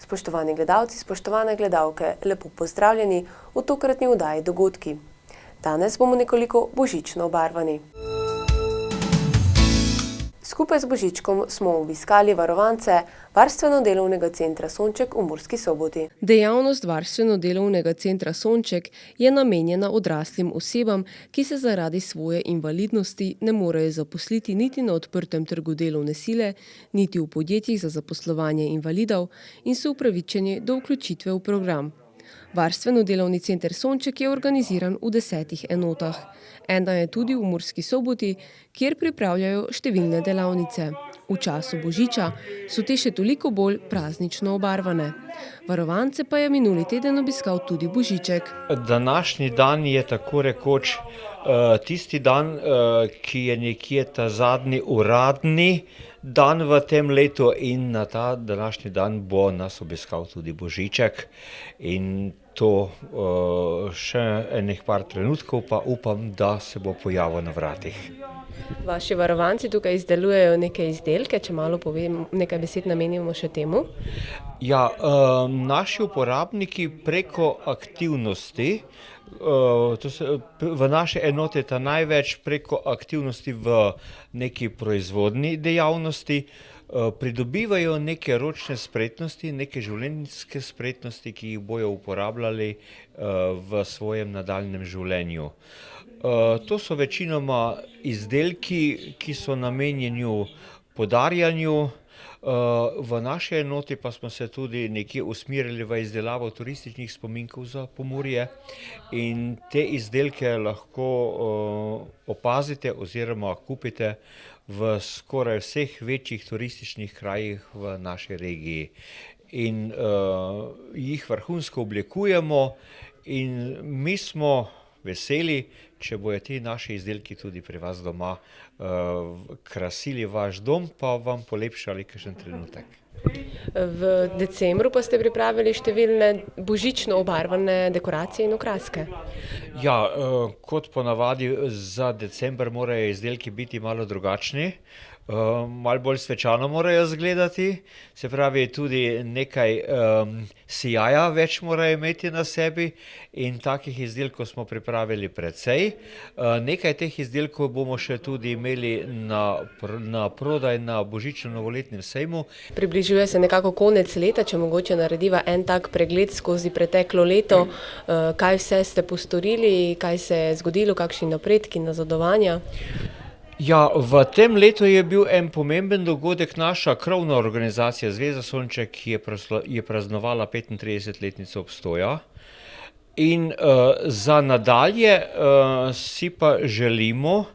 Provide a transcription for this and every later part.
Spoštovani gledalci, spoštovane gledalke, lepo pozdravljeni v tokratni oddaji Dogodki. Danes bomo nekoliko božično obarvani. Skupaj z Božičkom smo obiskali varovance Varstveno-delovnega centra Sonček v Murski Soboti. Dejavnost Varstveno-delovnega centra Sonček je namenjena odraslim osebam, ki se zaradi svoje invalidnosti ne morejo zaposliti niti na odprtem trgu delovne sile, niti v podjetjih za zaposlovanje invalidov in so upravičeni do vključitve v program. Varstveno-delovni center Sonček je organiziran v 10 enotah. Ena je tudi v Murski Soboti, kjer pripravljajo številne delavnice. V času Božiča so te še toliko bolj praznično obarvane. Varovance pa je minuli teden obiskal tudi Božiček. Današnji dan je tako rekoč tisti dan, ki je nekje ta zadnji uradni dan v tem letu in na ta današnji dan bo nas obiskal tudi Božiček in to še enih par trenutkov pa upam, da se bo pojavil na vratih. Vaši varovanci tukaj izdelujejo neke izdelke, če malo povem, nekaj besed namenimo še temu. Ja, naši uporabniki preko aktivnosti, v naše enote ta največ preko aktivnosti v neki proizvodni dejavnosti, pridobivajo neke ročne spretnosti, neke življenjske spretnosti, ki jih bojo uporabljali v svojem nadaljnjem življenju. To so večinoma izdelki, ki so namenjeni podarjanju. V naši enoti pa smo se tudi nekje usmerili v izdelavo turističnih spominkov za Pomurje in te izdelke lahko opazite oziroma kupite v skoraj vseh večjih turističnih krajih v naši regiji. In jih vrhunsko oblikujemo in mi smo veseli, če bojo ti naši izdelki tudi pri vas doma krasili vaš dom, pa vam polepšali kakšen trenutek. V decembru pa ste pripravili številne božično obarvane dekoracije in okraske. Ja, kot ponavadi za december morajo izdelki biti malo drugačni. Malo bolj svečano morajo izgledati, se pravi tudi nekaj sijaja več morajo imeti na sebi in takih izdelkov smo pripravili precej. Nekaj teh izdelkov bomo še tudi imeli na prodaj na božično-novoletnem sejmu. Približuje se nekako konec leta, če mogoče narediva en tak pregled skozi preteklo leto. Kaj vse ste postorili, kaj se je zgodilo, kakšni napredki, nazadovanja? Ja, v tem letu je bil en pomemben dogodek. Naša krovna organizacija Zveza Sonček je praznovala 35-letnico obstoja in za nadalje si pa želimo,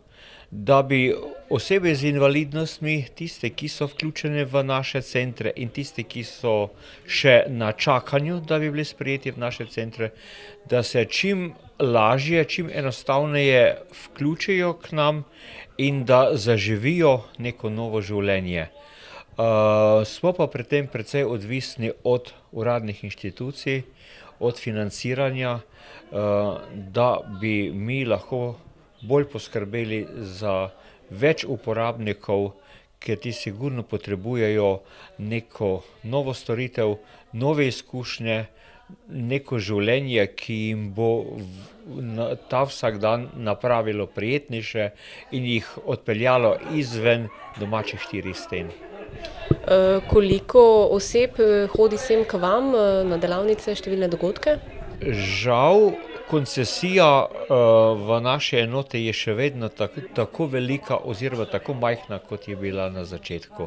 da bi osebe z invalidnostmi, tiste, ki so vključene v naše centre in tiste, ki so še na čakanju, da bi bili sprejeti v naše centre, da se čim lažje, čim enostavneje vključijo k nam in da zaživijo neko novo življenje. Smo pa pri tem precej odvisni od uradnih inštitucij, od financiranja, da bi mi lahko bolj poskrbeli za več uporabnikov, ker ti sigurno potrebujejo neko novo storitev, nove izkušnje, neko življenje, ki jim bo ta vsak dan napravilo prijetnejše in jih odpeljalo izven domačih 4 sten. Koliko oseb hodi sem k vam na delavnice, številne dogodke? Žal, koncesija v naši enoti je še vedno tako velika oziroma tako majhna, kot je bila na začetku.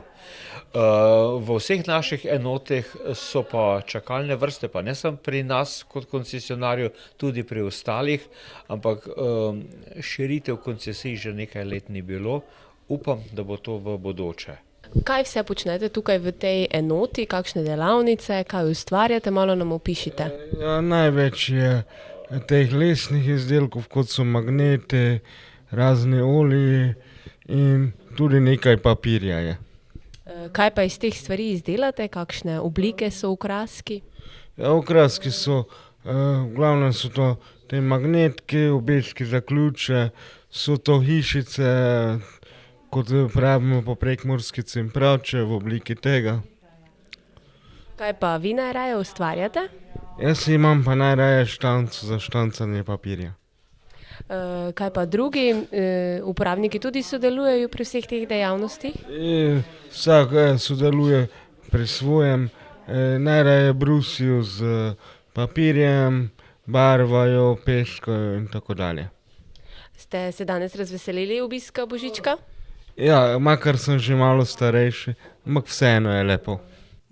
V vseh naših enotah so pa čakalne vrste, pa ne samo pri nas kot koncesionarju, tudi pri ostalih, ampak širitev koncesij že nekaj let ni bilo. Upam, da bo to v bodoče. Kaj vse počnete tukaj v tej enoti, kakšne delavnice, kaj ustvarjate, malo nam opišite. Največ je teh lesnih izdelkov, kot so magnete, razne olije in tudi nekaj papirja je. Kaj pa iz teh stvari izdelate, kakšne oblike so okraski? Ja, okraski so, v glavnem so to te magnetke, obeški za ključe, so to hišice, kot pravimo po prekmurski cimpravče v obliki tega. Kaj pa vi najraje ustvarjate? Jaz imam pa najraje štanco za štancanje papirja. Kaj pa drugi uporabniki tudi sodelujejo pri vseh teh dejavnostih? Vsak sodeluje pri svojem, najraje brusijo z papirjem, barvajo, peškajo in tako dalje. Ste se danes razveselili obiska Božička? Ja, makar sem že malo starejši, ampak vseeno je lepo.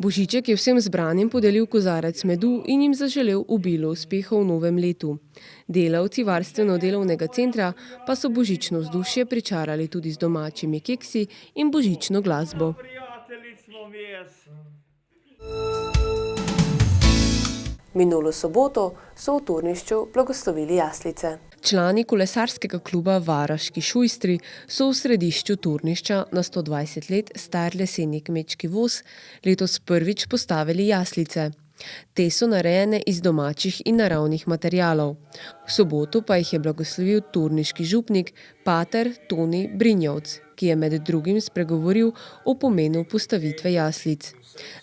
Božiček je vsem zbranim podelil kozarec medu in jim zaželel obilo uspehov v novem letu. Delavci varstveno-delovnega centra pa so božično vzdušje pričarali tudi z domačimi keksi in božično glasbo. Minulo soboto so v Turnišču blagoslovili jaslice. Člani kolesarskega kluba Varaški šujstri so v središču Turnišča na 120 let star leseni kmečki voz letos prvič postavili jaslice. Te so narejene iz domačih in naravnih materialov. V soboto pa jih je blagoslovil turniški župnik pater Toni Brinjovc, ki je med drugim spregovoril o pomenu postavitve jaslic.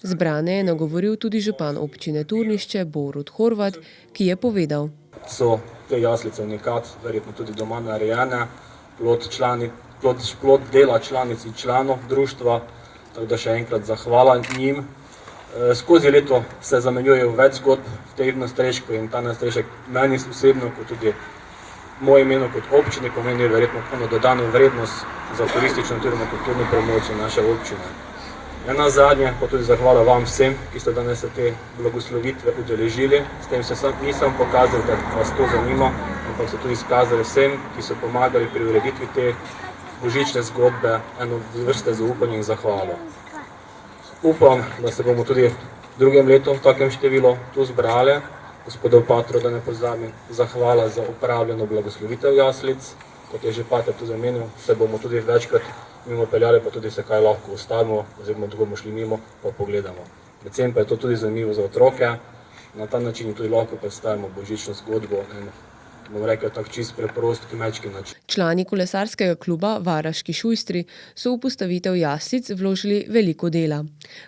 Zbrane je nagovoril tudi župan občine Turnišče Borut Horvat, ki je povedal: So te jaslice unikat, verjetno tudi doma narejene, plod dela članic in članov društva, tako da še enkrat zahvala njim. Skozi leto se zamenjujejo več zgodb v tej nastrešku in ta nastrešek meni osebno, kot tudi moje imeno kot občine, pomeni verjetno eno dodano vrednost za turistično oziroma kulturno promocijo naše občine. Nazadnje pa tudi zahvala vam vsem, ki ste danes te blagoslovitve udeležili. S tem se nisem pokazal, da vas to zanima, ampak se tudi izkazali vsem, ki so pomagali pri ureditvi te božične zgodbe, eno vrste zaupanja in zahvalo. Upam, da se bomo tudi drugem letu v takem številu tu zbrali. Gospodov patru, da ne pozabim, zahvala za upravljeno blagoslovitev jaslic. Kot je že pater tu zamenil, se bomo tudi večkrat mimo peljali, pa tudi se kaj lahko ustavimo, oziroma tako bomo šli mimo, pa pogledamo. Predvsem pa je to tudi zanimivo za otroke. Na ta način tudi lahko predstavimo božično zgodbo, bom rekel, tak čist preprost kmečki način. Člani kolesarskega kluba Varaški šujstri so v postavitev jaslic vložili veliko dela.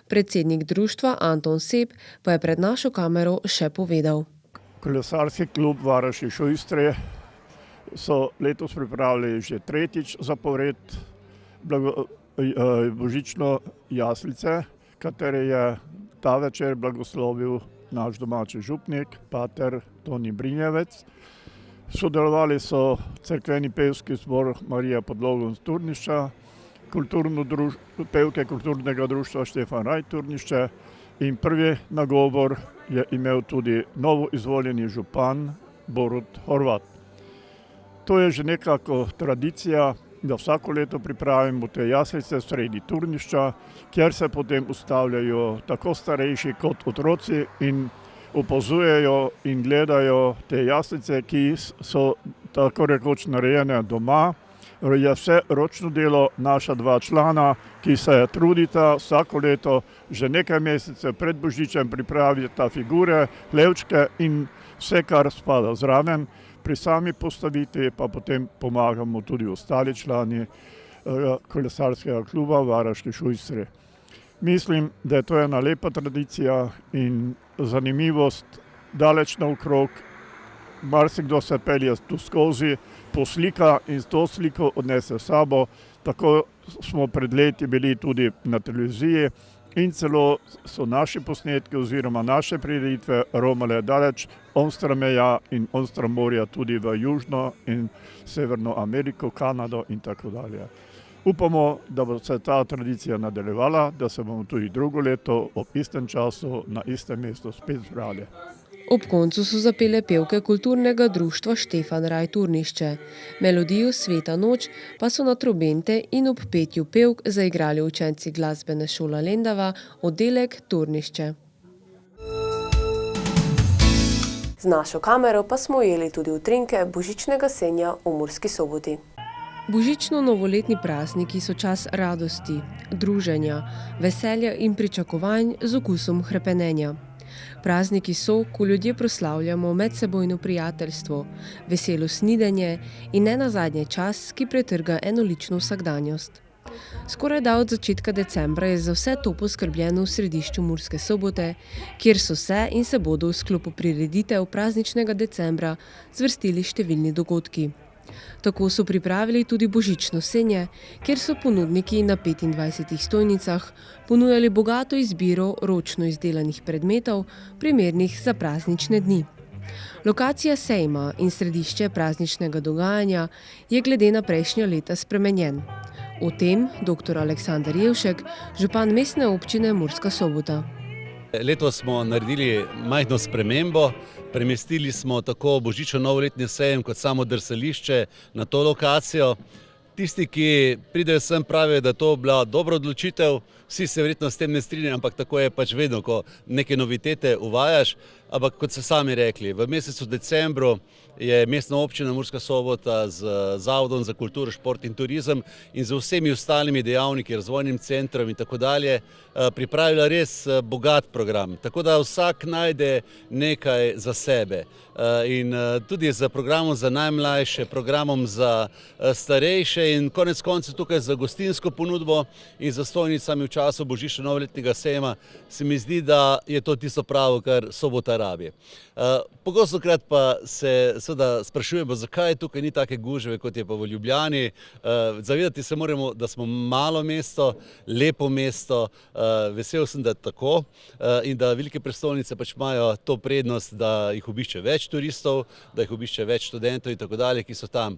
Predsednik društva Anton Sep pa je pred našo kamero še povedal: Kolesarski klub Varaški šujstri so letos pripravili že tretjič zapored božično jaslice, katere je ta večer blagoslovil naš domači župnik, pater Toni Brinjevec. Sodelovali so cerkveni pevski zbor Marija pod Logom z Turnišča, pevke kulturnega društva Štefan Raj Turnišče in prvi nagovor je imel tudi novo izvoljeni župan Borut Horvat. To je že nekako tradicija, da vsako leto pripravimo te jaslice v sredi Turnišča, kjer se potem ustavljajo tako starejši kot otroci in opazujejo in gledajo te jaslice, ki so tako rekoč narejene doma. Je vse ročno delo naša dva člana, ki se trudita vsako leto že nekaj mesecev pred božičem pripraviti figure, hlevčke in vse, kar spada zraven. Pri sami postavitvi pa potem pomagamo tudi ostali člani kolesarskega kluba Varaški šujstri. Mislim, da je to ena lepa tradicija in zanimivost daleč naokrog. Marsikdo se pelje tu skozi, poslika in to sliko odnese s sabo. Tako smo pred leti bili tudi na televiziji in celo so naši posnetki oziroma naše prireditve romale daleč onstran meja in onstran morja tudi v Južno in Severno Ameriko, Kanado in tako dalje. Upamo, da bo se ta tradicija nadaljevala, da se bomo tudi drugo leto ob istem času na istem mestu spet zbrali. Ob koncu so zapele pevke kulturnega društva Štefan Raj Turnišče. Melodijo Sveta noč pa so na trobente in ob petju pevk zaigrali učenci glasbene šole Lendava, oddelek Turnišče. Z našo kamero pa smo ujeli tudi utrinke božičnega senja v Murski Soboti. Božično-novoletni prazniki so čas radosti, druženja, veselja in pričakovanj z okusom hrepenenja. Prazniki so, ko ljudje proslavljamo medsebojno prijateljstvo, veselo snidenje in nenazadnje čas, ki pretrga enolično vsakdanjost. Skorajda od začetka decembra je za vse to poskrbljeno v središču Murske Sobote, kjer so se in se bodo v sklopu prireditev prazničnega decembra zvrstili številni dogodki. Tako so pripravili tudi božično senje, kjer so ponudniki na 25 stojnicah ponujali bogato izbiro ročno izdelanih predmetov, primernih za praznične dni. Lokacija sejma in središče prazničnega dogajanja je glede na prejšnja leta spremenjen. O tem dr. Aleksander Jevšek, župan mestne občine Murska Sobota. Letos smo naredili majhno spremembo, premestili smo tako božično-novoletni sejem kot samo drsališče na to lokacijo. Tisti, ki pridejo sem, pravijo, da je to bila dobra odločitev, vsi se verjetno s tem ne strinjajo, ampak tako je pač vedno, ko neke novitete uvajaš. Ampak kot so sami rekli, v mesecu decembru je mestna občina Murska Sobota z Zavodom za kulturo, šport in turizem in z vsemi ostalimi dejavniki, razvojnim centrom in tako dalje, pripravila res bogat program. Tako da vsak najde nekaj za sebe. In tudi z programom za najmlajše, programom za starejše in konec koncev tukaj za gostinsko ponudbo in za stojnicami v času božično-novoletnega sejma se mi zdi, da je to tisto pravo, kar Sobota rabi. Pogostokrat pa se seveda sprašujemo, zakaj tukaj ni take gužve, kot je pa v Ljubljani. Zavedati se moramo, da smo malo mesto, lepo mesto, vesel sem, da je tako in da velike prestolnice pač imajo to prednost, da jih obišče več turistov, da jih obišče več študentov in tako dalje, ki so tam.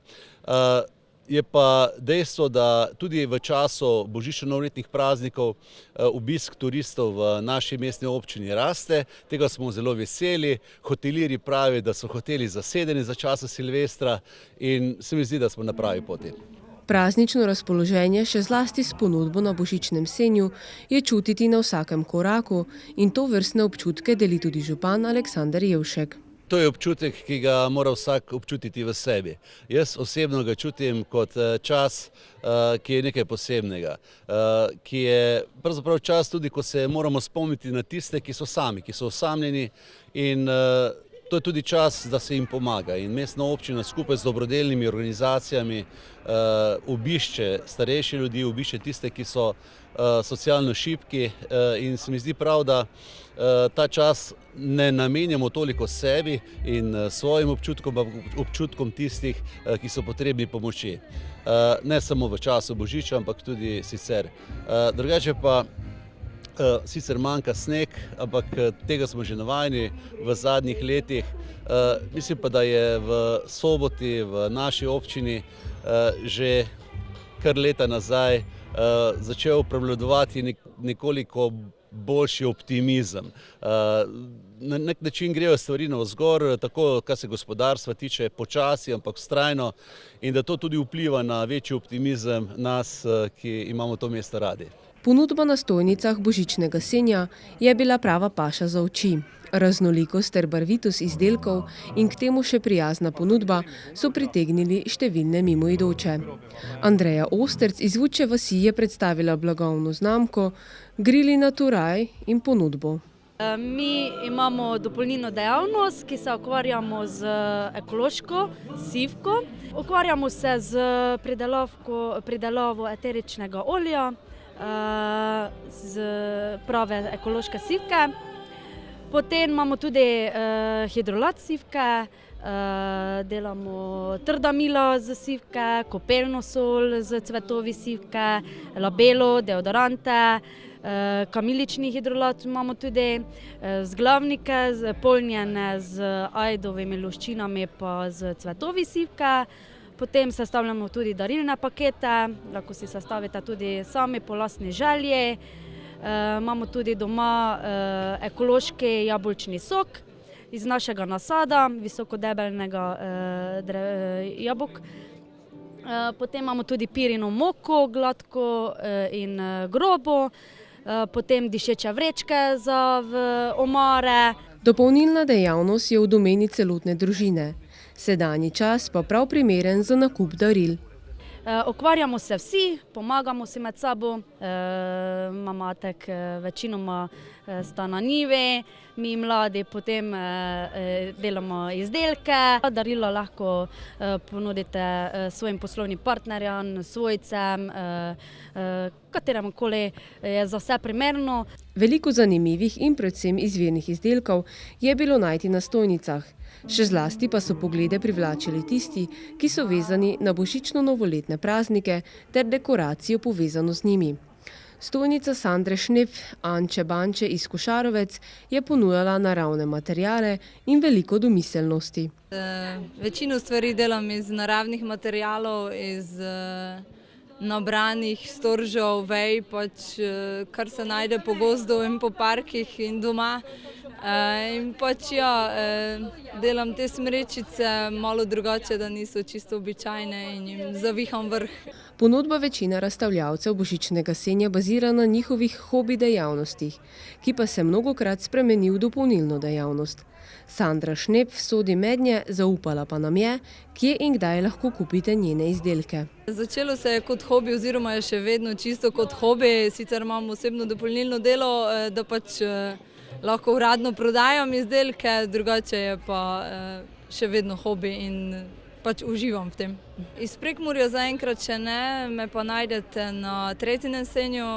Je pa dejstvo, da tudi v času božično-novoletnih praznikov obisk turistov v naši mestni občini raste. Tega smo zelo veseli. Hotelirji pravijo, da so hoteli zasedeni za časa Silvestra in se mi zdi, da smo na pravi poti. Praznično razpoloženje, še zlasti s ponudbo na božičnem senju, je čutiti na vsakem koraku in to vrstne občutke deli tudi župan Aleksander Jevšek. To je občutek, ki ga mora vsak občutiti v sebi. Jaz osebno ga čutim kot čas, ki je nekaj posebnega, ki je pravzaprav čas tudi, ko se moramo spomniti na tiste, ki so sami, ki so osamljeni in to je tudi čas, da se jim pomaga. In mestna občina skupaj z dobrodelnimi organizacijami obišče starejše ljudi, obišče tiste, ki so socialno šibki in se mi zdi prav, da ta čas ne namenjamo toliko sebi in svojim občutkom, občutkom tistih, ki so potrebni pomoči. Ne samo v času božiča, ampak tudi sicer. Drugače pa sicer manjka sneg, ampak tega smo že navajeni v zadnjih letih. Mislim pa, da je v Soboti, v naši občini, že kar leta nazaj začel prevladovati nekoliko boljši optimizem. Na nek način grejo stvari navzgor, tako kar se gospodarstva tiče, počasi, ampak vztrajno, in da to tudi vpliva na večji optimizem nas, ki imamo to mesto radi. Ponudba na stojnicah božičnega senja je bila prava paša za oči. Raznolikost ter barvitost izdelkov in k temu še prijazna ponudba so pritegnili številne mimoidoče. Andreja Osterc iz Vučje vasi je predstavila blagovno znamko Grili Naturaj in ponudbo. Mi imamo dopolnilno dejavnost, ki se ukvarjamo z ekološko sivko. Ukvarjamo se z pridelavo eteričnega olja, z prave ekološke sivke. Potem imamo tudi hidrolat sivke, delamo trda mila z sivke, kopelno sol z cvetovi sivke, labelo, deodorante, kamilični hidrolat imamo tudi, zglavnike polnjene z ajdovimi luščinami pa z cvetovi sivke. Potem sestavljamo tudi darilne pakete, lahko si sestavite tudi sami po lastni želji. Imamo tudi doma ekološki jabolčni sok iz našega nasada, visokodebelnega jabolk. Potem imamo tudi pirino moko, gladko in grobo, potem dišeče vrečke za omare. Dopolnilna dejavnost je v domeni celotne družine. Sedanji čas pa prav primeren za nakup daril. Ukvarjamo se vsi, pomagamo si med sabo, mamatek večinoma sta na njivi, mi mladi potem delamo izdelke. Darilo lahko ponudite svojim poslovnim partnerjem, svojcem, kateremu koli je za vse primerno. Veliko zanimivih in predvsem izvirnih izdelkov je bilo najti na stojnicah. Še zlasti pa so poglede privlačili tisti, ki so vezani na božično-novoletne praznike ter dekoracijo povezano z njimi. Stojnica Sandre Šnepf Anče Banče iz Košarovec je ponujala naravne materiale in veliko domiselnosti. Večino stvari delam iz naravnih materialov, iz nabranih storžev, vej, pač, kar se najde po gozdu in po parkih in doma. In pač delam te smrečice malo drugače, da niso čisto običajne in jim zaviham vrh. Ponudba večine razstavljavcev božičnega senja bazira na njihovih hobi dejavnostih, ki pa se mnogokrat spremeni v dopolnilno dejavnost. Sandra Šnepf sodi mednje, zaupala pa nam je, kje in kdaj lahko kupite njene izdelke. Začelo se je kot hobi oziroma je še vedno čisto kot hobi, sicer imam osebno dopolnilno delo, da pač lahko uradno prodajam izdelke, drugače je pa še vedno hobi in pač uživam v tem. Iz Prekmurja zaenkrat še ne, me pa najdete na Tretjinem senju.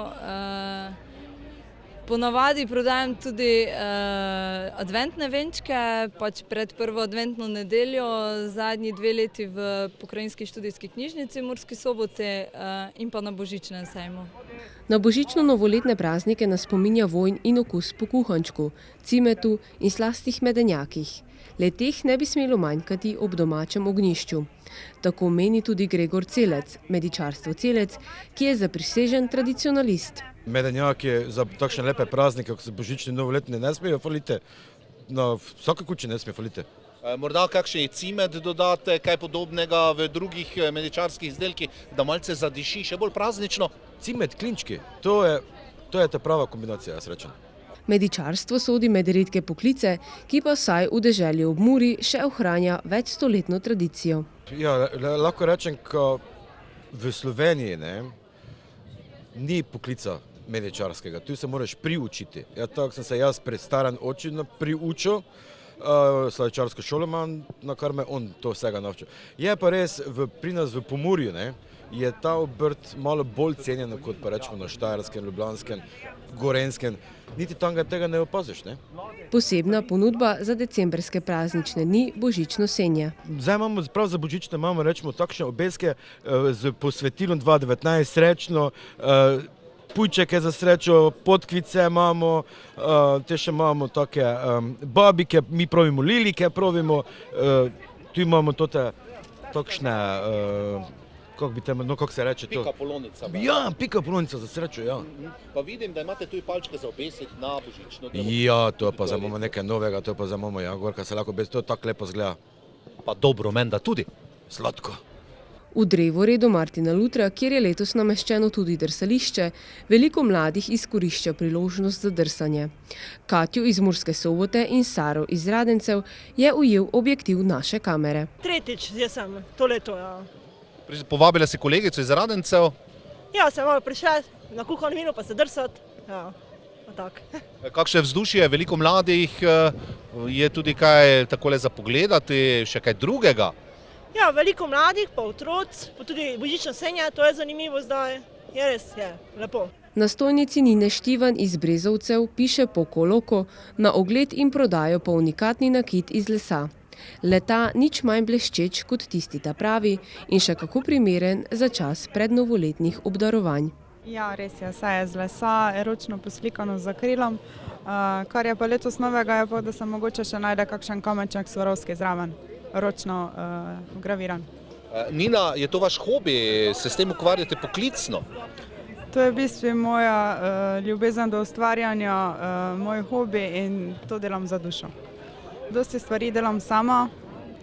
Ponavadi prodajam tudi adventne venčke, pač pred prvo adventno nedeljo, zadnji 2 leti v Pokrajinski študijski knjižnici v Murski Soboti in pa na božičnem sejmu. Na božično-novoletne praznike nas spominja vonj in okus po kuhančku, cimetu in slastih medenjakih. Le-teh ne bi smelo manjkati ob domačem ognjišču. Tako meni tudi Gregor Celec, Medičarstvo Celec, ki je zaprisežen tradicionalist. Medenjaki za takšne lepe praznike, kot so božični novoletni, ne smejo faliti. Na vsake kući ne smejo faliti. Morda kakšen cimet dodate, kaj podobnega v drugih medičarskih izdelkih, da malce zadiši še bolj praznično? Cimet, klinčki, to je ta prava kombinacija, jaz rečem. Medičarstvo sodi med redke poklice, ki pa vsaj v deželi ob Muri še ohranja večstoletno tradicijo. Ja, lahko rečem, ko v Sloveniji ni poklica medičarskega, tu se moraš priučiti. Ja, tako sem se jaz pred starim očem priučil, slavičarsko šolo imam, na kar me on to vsega naučil. Je pa res, pri nas v Pomurju je ta obrt malo bolj cenjena, kot pa rečemo na Štajerskem, Ljubljanskem, Gorenskem. Niti tam tega ne opaziš. Posebna ponudba za decembrske praznične dni božično senje. Zdaj imamo prav za božične, rečemo takšne obeske z posvetilom 2019 srečno, pujčeke za srečo, podkvice imamo, te še imamo take babike, mi pravimo lilike, tu imamo takšne, kako se reče to? Pika polonica. Ja, pika polonica za srečo, ja. Pa vidim, da imate tu palčke za obesiti na božično drevo. Ja, to pa zdaj imamo nekaj novega, to pa zdaj imamo, gorka se lahko obesi, to tako lepo zgleda. Pa dobro, menda tudi. Sladko. V drevoredu Martina Lutra, kjer je letos nameščeno tudi drsališče, veliko mladih izkorišča priložnost za drsanje. Katjo iz Murske Sobote in Saro iz Radencev je ujel objektiv naše kamere. Tretjič sem to leto, ja. Povabila si kolegico iz Radencev? Ja, sem malo prišla na kuhano vino pa se drsati. Ja, tako. Kakšne vzdušje, veliko mladih, je tudi kaj takole za pogledati, še kaj drugega? Ja, veliko mladih, pa otroc, pa tudi božično senje, to je zanimivo zdaj. Je res, je lepo. Na stojnici Nine Štivan iz Brezovcev piše Poco Loco na ogled in prodajo pa unikatni nakit iz lesa. Leta nič manj bleščeč kot tisti ta pravi in še kako primeren za čas prednovoletnih obdarovanj. Ja, res je, vse je z lesa, ročno poslikano z akrilom. Kar je pa letos novega, je pa, da se mogoče še najde kakšen kamenček Swarovski zraven, ročno graviran. Nina, je to vaš hobi, se s tem ukvarjate poklicno? To je v bistvu moja ljubezen do ustvarjanja, moj hobi in to delam za dušo. Dosti stvari delam sama,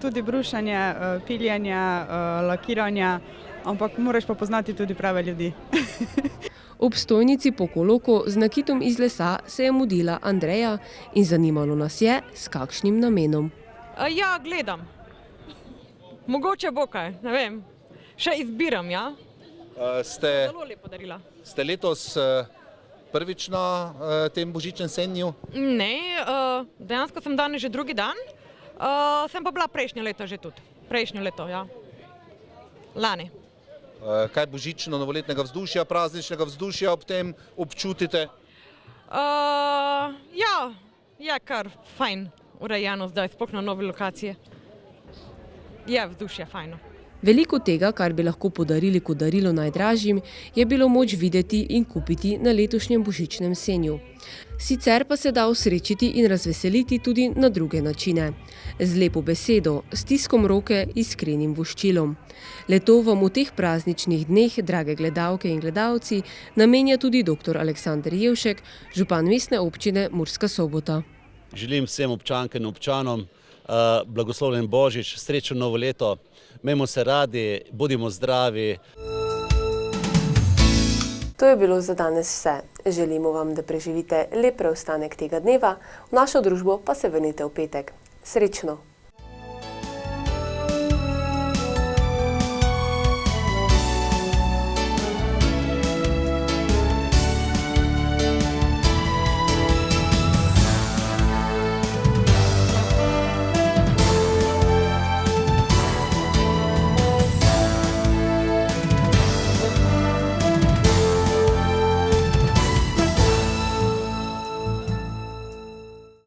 tudi brušenje, piljenje, lakiranje, ampak moraš pa poznati tudi prave ljudi. Ob stojnici Poco Loco z nakitom iz lesa se je mudila Andreja in zanimalo nas je, s kakšnim namenom. Ja, gledam. Mogoče bo kaj, ne vem. Še izbiram, ja. Zelo lepo darila. Ste letos prvič na tem božičnem senju? Ne, dejansko sem danes že drugi dan. Sem pa bila prejšnje leto že tudi. Prejšnje leto, ja. Lani. Kaj božično novoletnega vzdušja, prazničnega vzdušja ob tem občutite? Ja, je kar fajn urejeno zdaj, sploh na novi lokaciji. Je vzdušje fajno. Veliko tega, kar bi lahko podarili kot darilo najdražjim, je bilo moč videti in kupiti na letošnjem božičnem senju. Sicer pa se da osrečiti in razveseliti tudi na druge načine. Z lepo besedo, stiskom roke, iskrenim voščilom. Leto vam v teh prazničnih dneh, drage gledalke in gledalci, namenja tudi dr. Aleksander Jevšek, župan Mestne občine Murska Sobota. Želim vsem občankam in občanom blagoslovljen Božič, srečno novo leto. Imejmo se radi, bodimo zdravi. To je bilo za danes vse. Želimo vam, da preživite lep preostanek tega dneva, v našo družbo pa se vrnite v petek. Srečno!